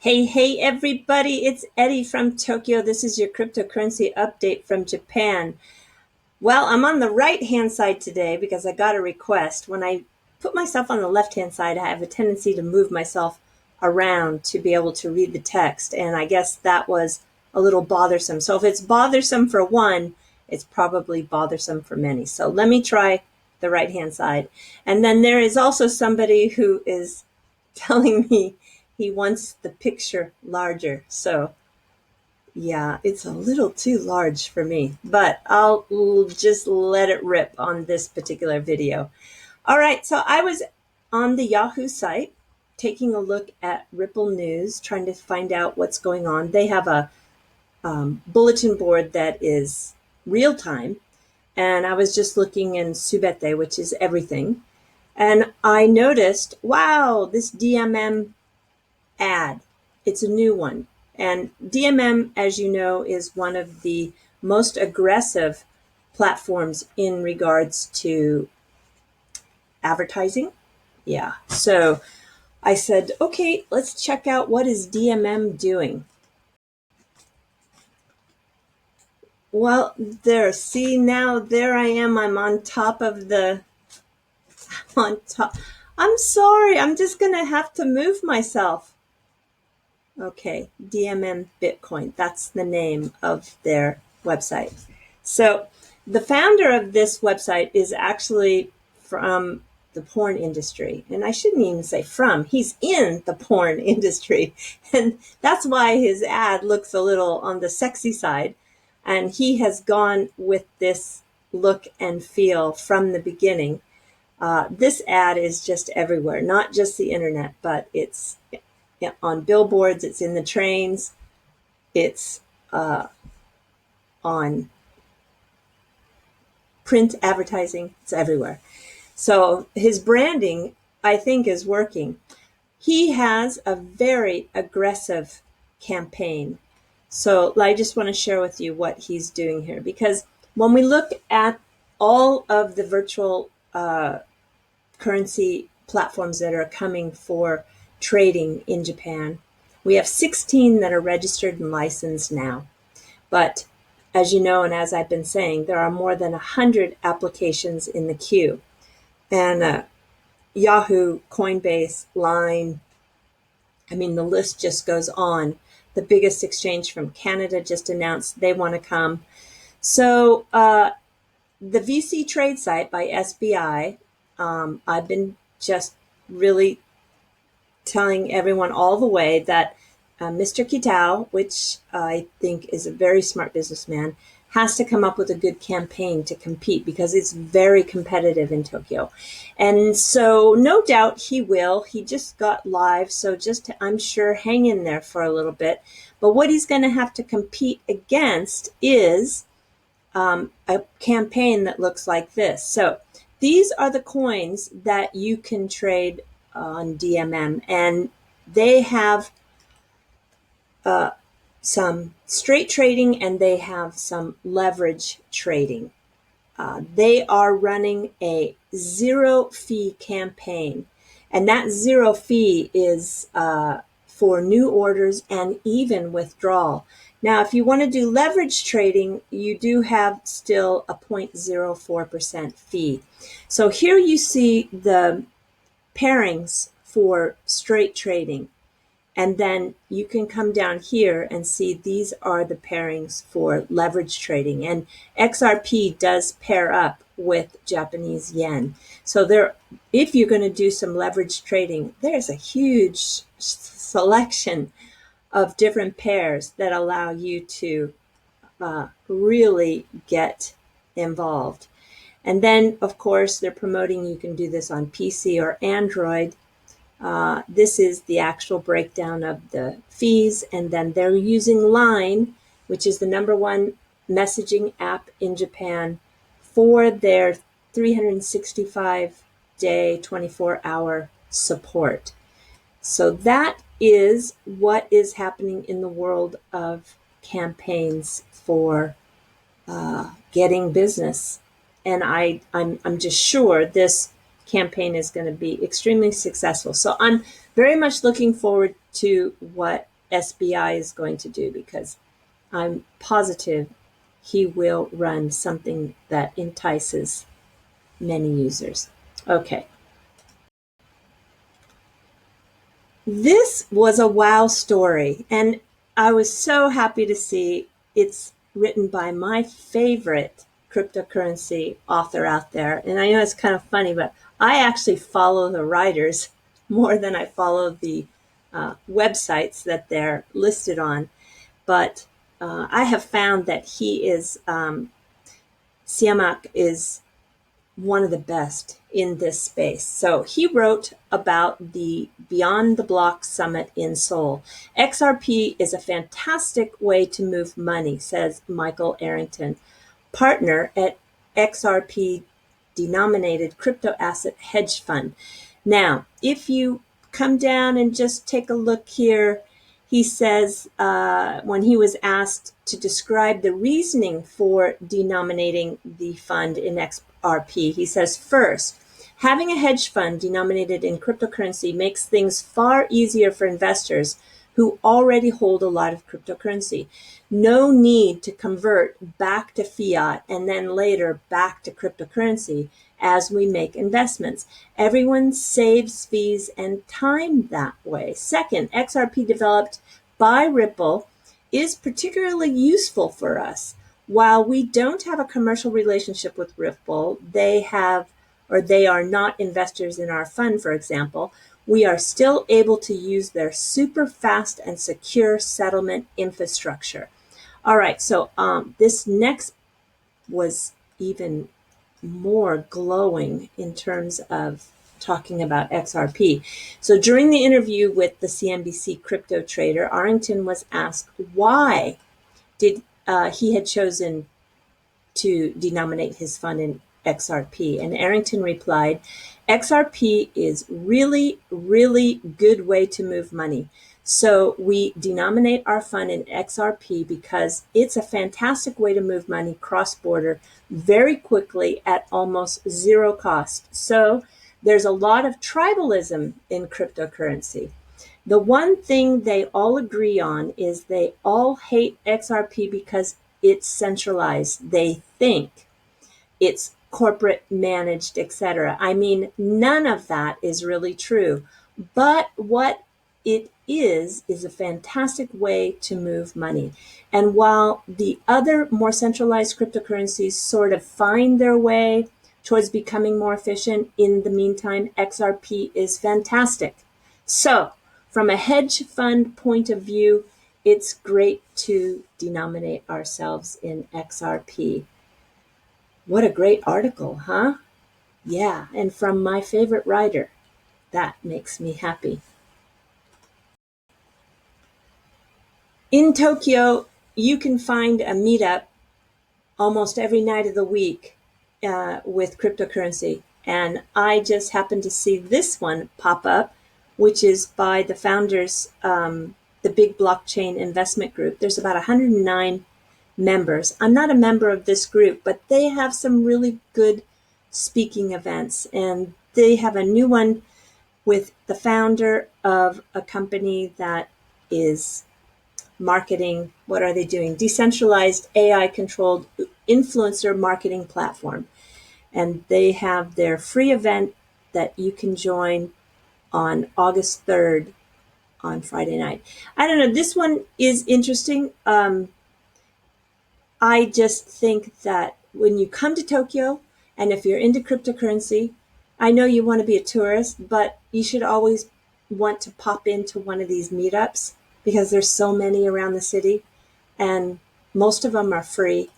Hey, everybody, it's Eddie from Tokyo. This is your cryptocurrency update from Japan. Well, I'm on the right-hand side today because I got a request. When I put myself on the left-hand side, I have a tendency to move myself around to be able to read the text, and I guess that was a little bothersome. So if it's bothersome for one, it's probably bothersome for many. So let me try the right-hand side. And then there is also somebody who is telling me he wants the picture larger. So yeah, it's a little too large for me, but I'll just let it rip on this particular video. All right, so I was on the Yahoo site taking a look at Ripple News, trying to find out what's going on. They have a bulletin board that is real time, and I was just looking in Subete, which is everything, and I noticed, wow, this DMM ad. It's a new one. And DMM, as you know, is one of the most aggressive platforms in regards to advertising. Yeah. So I said, okay, let's check out what is DMM doing. Well, there I am. I'm on top of on top. I'm sorry. I'm just going to have to move myself. Okay, DMM Bitcoin. That's the name of their website. So the founder of this website is actually from the porn industry. And I shouldn't even say from, he's in the porn industry. And that's why his ad looks a little on the sexy side. And he has gone with this look and feel from the beginning. This ad is just everywhere, not just the internet, but it's on billboards, it's in the trains, it's on print advertising, it's everywhere. So his branding, I think, is working. He has a very aggressive campaign. So I just want to share with you what he's doing here, because when we look at all of the virtual currency platforms that are coming for trading in Japan, we have 16 that are registered and licensed now. But as you know, and as I've been saying, there are more than 100 applications in the queue. And Yahoo, Coinbase, Line, I mean, the list just goes on. The biggest exchange from Canada just announced they want to come. So the VC trade site by SBI, I've been just really telling everyone all the way that Mr. Kitao, which I think is a very smart businessman, has to come up with a good campaign to compete, because it's very competitive in Tokyo. And so no doubt he will. He just got live, so just, I'm sure, hang in there for a little bit. But what he's going to have to compete against is a campaign that looks like this. So these are the coins that you can trade on DMM, and they have some straight trading and they have some leverage trading. They are running a zero fee campaign, and that zero fee is for new orders and even withdrawal. Now, if you want to do leverage trading, you do have still a 0.04% fee. So here you see the pairings for straight trading. And then you can come down here and see these are the pairings for leverage trading. And XRP does pair up with Japanese yen. So there, if you're going to do some leverage trading, there's a huge selection of different pairs that allow you to really get involved. And then, of course, they're promoting you can do this on PC or Android. This is the actual breakdown of the fees, and then they're using Line, which is the #1 messaging app in Japan, for their 365-day, 24-hour support. So that is what is happening in the world of campaigns for getting business. And I'm just sure this campaign is going to be extremely successful. So I'm very much looking forward to what SBI is going to do, because I'm positive he will run something that entices many users. Okay. This was a wow story, and I was so happy to see it's written by my favorite cryptocurrency author out there. And I know it's kind of funny, but I actually follow the writers more than I follow the websites that they're listed on. But I have found that he is, Siamak is one of the best in this space. So he wrote about the Beyond the Block Summit in Seoul. XRP is a fantastic way to move money, says Michael Arrington, partner at XRP-Denominated Cryptoasset Hedge Fund. Now, if you come down and just take a look here, he says when he was asked to describe the reasoning for denominating the fund in XRP, he says, first, having a hedge fund denominated in cryptocurrency makes things far easier for investors who already hold a lot of cryptocurrency. No need to convert back to fiat and then later back to cryptocurrency as we make investments. Everyone saves fees and time that way. Second, XRP developed by Ripple is particularly useful for us. While we don't have a commercial relationship with Ripple, they are not investors in our fund, for example, we are still able to use their super fast and secure settlement infrastructure. All right, so this next was even more glowing in terms of talking about XRP. So during the interview with the CNBC crypto trader, Arrington was asked why did he had chosen to denominate his fund in XRP. And Arrington replied, XRP is really, really good way to move money. So we denominate our fund in XRP because it's a fantastic way to move money cross-border very quickly at almost zero cost. So there's a lot of tribalism in cryptocurrency. The one thing they all agree on is they all hate XRP because it's centralized. They think it's corporate managed, etc. I mean, none of that is really true. But what it is a fantastic way to move money. And while the other more centralized cryptocurrencies sort of find their way towards becoming more efficient, in the meantime, XRP is fantastic. So from a hedge fund point of view, it's great to denominate ourselves in XRP. What a great article, huh? Yeah, and from my favorite writer. That makes me happy. In Tokyo, you can find a meetup almost every night of the week with cryptocurrency. And I just happened to see this one pop up, which is by the founders, the Big Blockchain Investment Group. There's about 109 members. I'm not a member of this group, but they have some really good speaking events. And they have a new one with the founder of a company that is marketing. What are they doing? Decentralized AI-controlled influencer marketing platform. And they have their free event that you can join on August 3rd on Friday night. I don't know. This one is interesting. I just think that when you come to Tokyo, and if you're into cryptocurrency, I know you want to be a tourist, but you should always want to pop into one of these meetups because there's so many around the city, and most of them are free,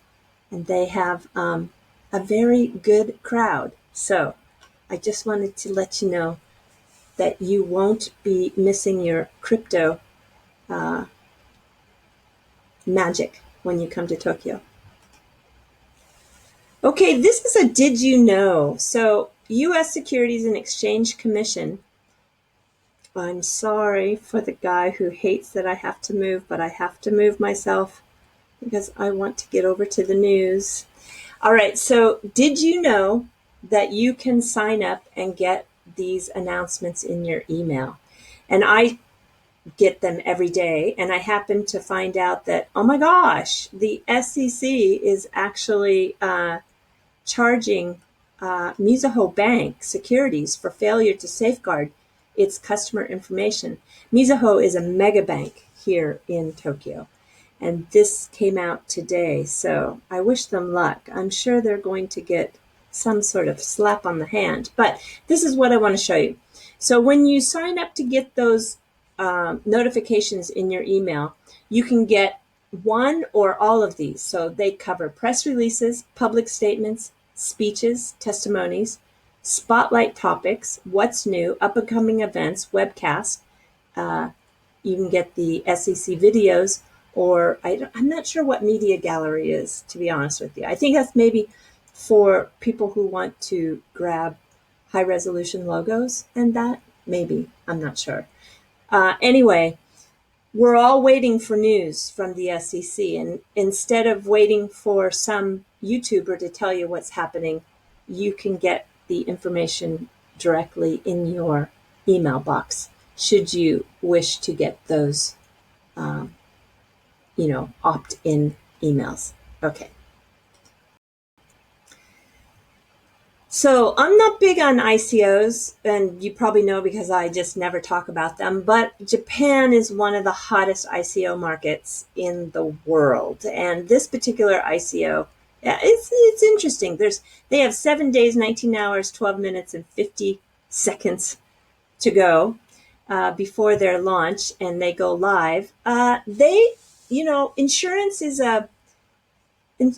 and they have a very good crowd. So I just wanted to let you know that you won't be missing your crypto magic when you come to Tokyo. Okay, this is a did you know? So U.S. Securities and Exchange Commission, I'm sorry for the guy who hates that I have to move, but I have to move myself because I want to get over to the news. All right, so did you know that you can sign up and get these announcements in your email? And I get them every day. And I happened to find out that, oh my gosh, the SEC is actually charging Mizuho Bank Securities for failure to safeguard its customer information. Mizuho is a mega bank here in Tokyo. And this came out today, so I wish them luck. I'm sure they're going to get some sort of slap on the hand. But this is what I want to show you. So when you sign up to get those notifications in your email, you can get one or all of these. So they cover press releases, public statements, speeches, testimonies, spotlight topics, what's new, up-and-coming events, webcasts. You can get the SEC videos, or I'm not sure what media gallery is, to be honest with you. I think that's maybe for people who want to grab high-resolution logos and that. Maybe. I'm not sure. Anyway, we're all waiting for news from the SEC. And instead of waiting for some YouTuber to tell you what's happening, you can get the information directly in your email box, should you wish to get those, opt-in emails. Okay. So I'm not big on ICOs, and you probably know because I just never talk about them, but Japan is one of the hottest ICO markets in the world. And this particular ICO, it's interesting. They have 7 days, 19 hours, 12 minutes, and 50 seconds to go before their launch, and they go live. Insurance is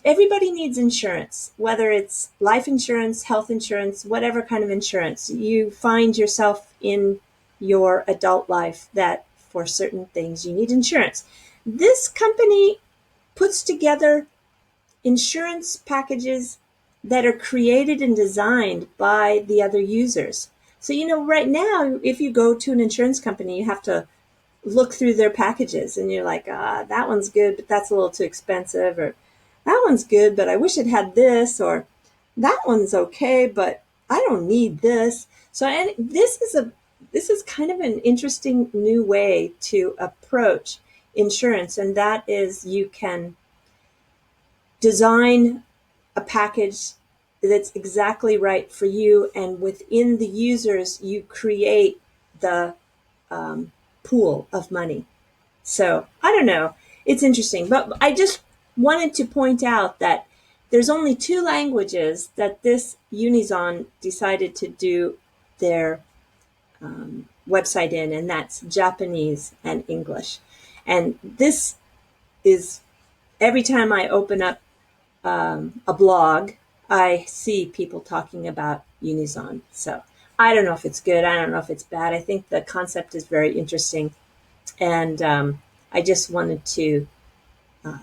everybody needs insurance, whether it's life insurance, health insurance, whatever kind of insurance. You find yourself in your adult life that for certain things you need insurance. This company puts together insurance packages that are created and designed by the other users. So, right now, if you go to an insurance company, you have to look through their packages and you're like, that one's good, but that's a little too expensive, or that one's good, but I wish it had this, or that one's okay, but I don't need this. So, and this is kind of an interesting new way to approach insurance, and that is you can design a package that's exactly right for you, and within the users, you create the pool of money. So I don't know. It's interesting, but I just wanted to point out that there's only 2 languages that this Unizon decided to do their website in, and that's Japanese and English. And this is, every time I open up a blog, I see people talking about Unizon. So I don't know if it's good. I don't know if it's bad. I think the concept is very interesting. And I just wanted to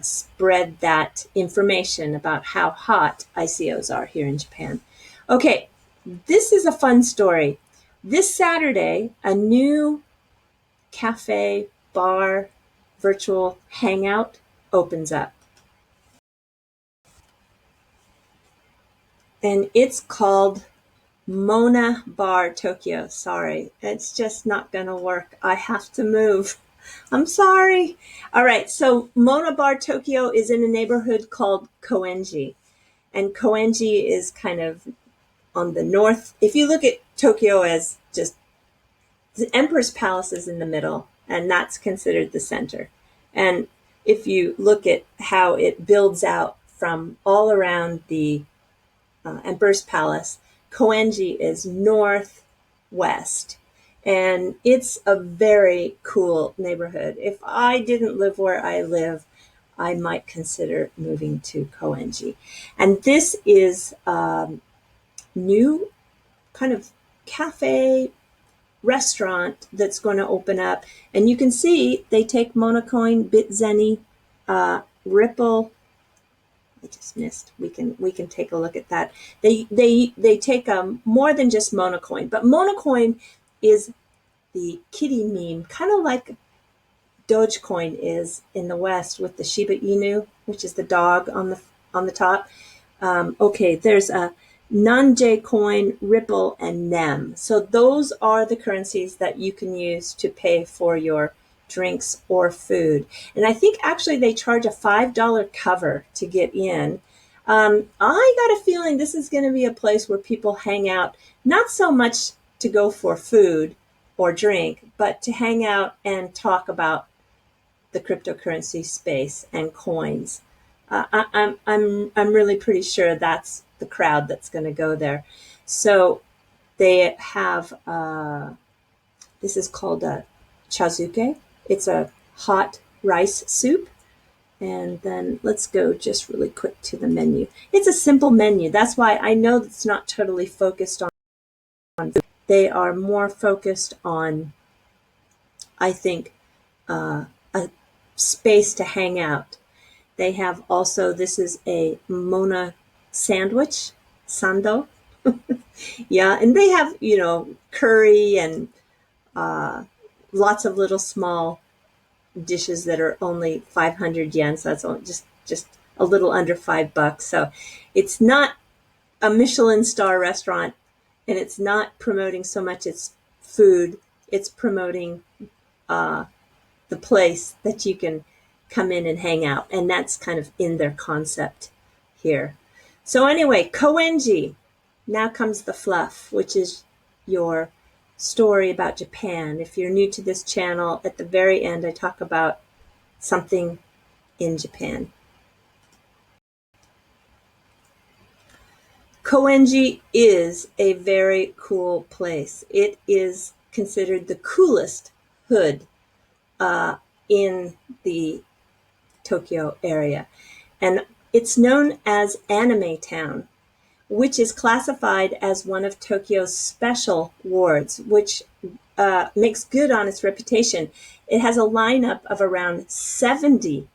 spread that information about how hot ICOs are here in Japan. Okay, this is a fun story. This Saturday, a new cafe, bar, virtual hangout opens up. And it's called Mona Bar Tokyo. Sorry, it's just not going to work. I have to move. I'm sorry. All right, so Mona Bar Tokyo is in a neighborhood called Koenji. And Koenji is kind of on the north. If you look at Tokyo as just the Emperor's Palace is in the middle, and that's considered the center. And if you look at how it builds out from all around the Emperor's Palace, Koenji is northwest. And it's a very cool neighborhood. If I didn't live where I live, I might consider moving to Koenji. And this is new kind of cafe restaurant that's going to open up. And you can see they take Monacoin, BitZeni, Ripple. I just missed. We can take a look at that. They take more than just Monacoin, but Monacoin is the kitty meme, kind of like Dogecoin is in the West with the Shiba Inu, which is the dog on the top. Okay, there's a Nanje coin, Ripple, and NEM. So those are the currencies that you can use to pay for your drinks, or food. And I think actually they charge a $5 cover to get in. I got a feeling this is going to be a place where people hang out, not so much to go for food or drink, but to hang out and talk about the cryptocurrency space and coins. I'm really pretty sure that's the crowd that's going to go there. So they have this is called a chazuke. It's a hot rice soup. And then let's go just really quick to the menu. It's a simple menu. That's why I know it's not totally focused on food. They are more focused on, I think, a space to hang out. They have also, this is a Mona sandwich, sando. Yeah, and they have, curry and lots of little small dishes that are only 500 yen. So that's only just a little under $5. So it's not a Michelin star restaurant, and it's not promoting so much its food. It's promoting the place that you can come in and hang out. And that's kind of in their concept here. So anyway, Koenji. Now comes the fluff, which is your story about Japan. If you're new to this channel, at the very end, I talk about something in Japan. Koenji is a very cool place. It is considered the coolest hood in the Tokyo area. And it's known as Anime Town, which is classified as one of Tokyo's special wards, which makes good on its reputation. It has a lineup of around 70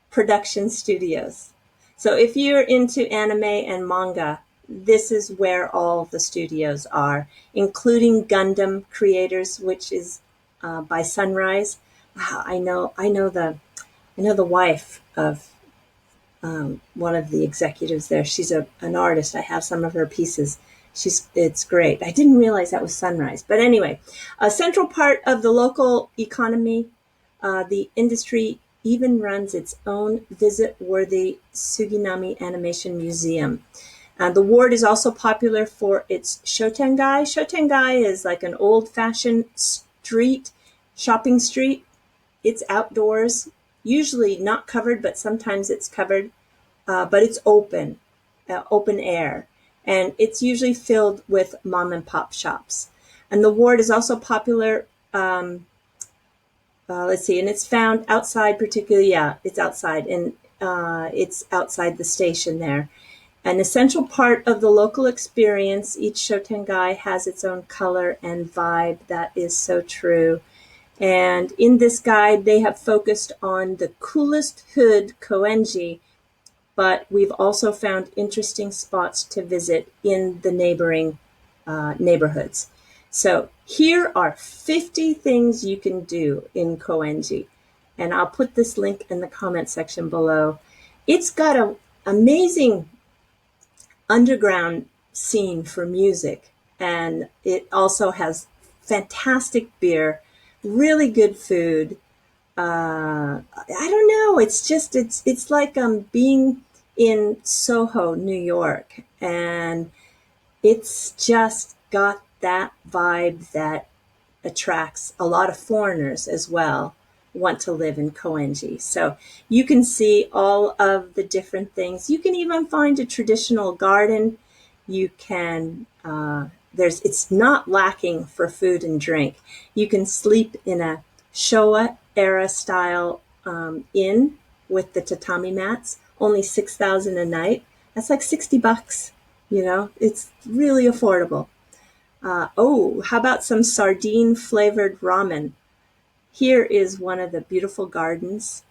production studios. So if you're into anime and manga, this is where all the studios are, including Gundam creators, which is by Sunrise. Wow, I know the wife of one of the executives there. She's an artist. I have some of her pieces. It's great. I didn't realize that was Sunrise. But anyway, a central part of the local economy, the industry even runs its own visit-worthy Suginami Animation Museum. The ward is also popular for its shotengai. Shotengai is like an old-fashioned shopping street. It's outdoors, usually not covered, but sometimes it's covered. But it's open air. And it's usually filled with mom and pop shops. And the ward is also popular, let's see, and it's found outside particularly, it's outside, and it's outside the station there. An essential part of the local experience, each shotengai has its own color and vibe. That is so true. And in this guide, they have focused on the coolest hood, Koenji, but we've also found interesting spots to visit in the neighboring neighborhoods. So here are 50 things you can do in Koenji. And I'll put this link in the comment section below. It's got an amazing underground scene for music. And it also has fantastic beer, really good food. I don't know. It's just, it's like being in Soho, New York, and it's just got that vibe that attracts a lot of foreigners as well, want to live in Koenji. So you can see all of the different things. You can even find a traditional garden. You can, it's not lacking for food and drink. You can sleep in a Showa era style inn with the tatami mats, only 6,000 a night. That's like $60, it's really affordable. How about some sardine flavored ramen? Here is one of the beautiful gardens.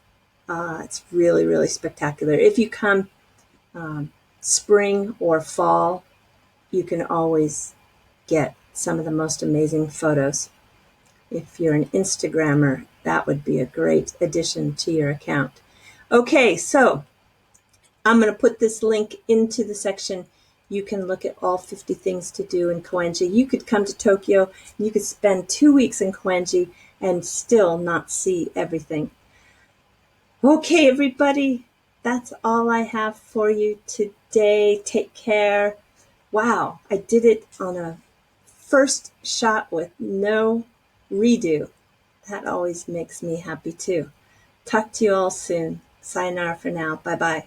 It's really, really spectacular. If you come spring or fall, you can always get some of the most amazing photos. If you're an Instagrammer, that would be a great addition to your account. Okay, so I'm going to put this link into the section. You can look at all 50 things to do in Koenji. You could come to Tokyo, and you could spend 2 weeks in Koenji, and still not see everything. Okay, everybody, that's all I have for you today. Take care. Wow, I did it on a first shot with no redo. That always makes me happy too. Talk to you all soon. Sayonara for now. Bye-bye.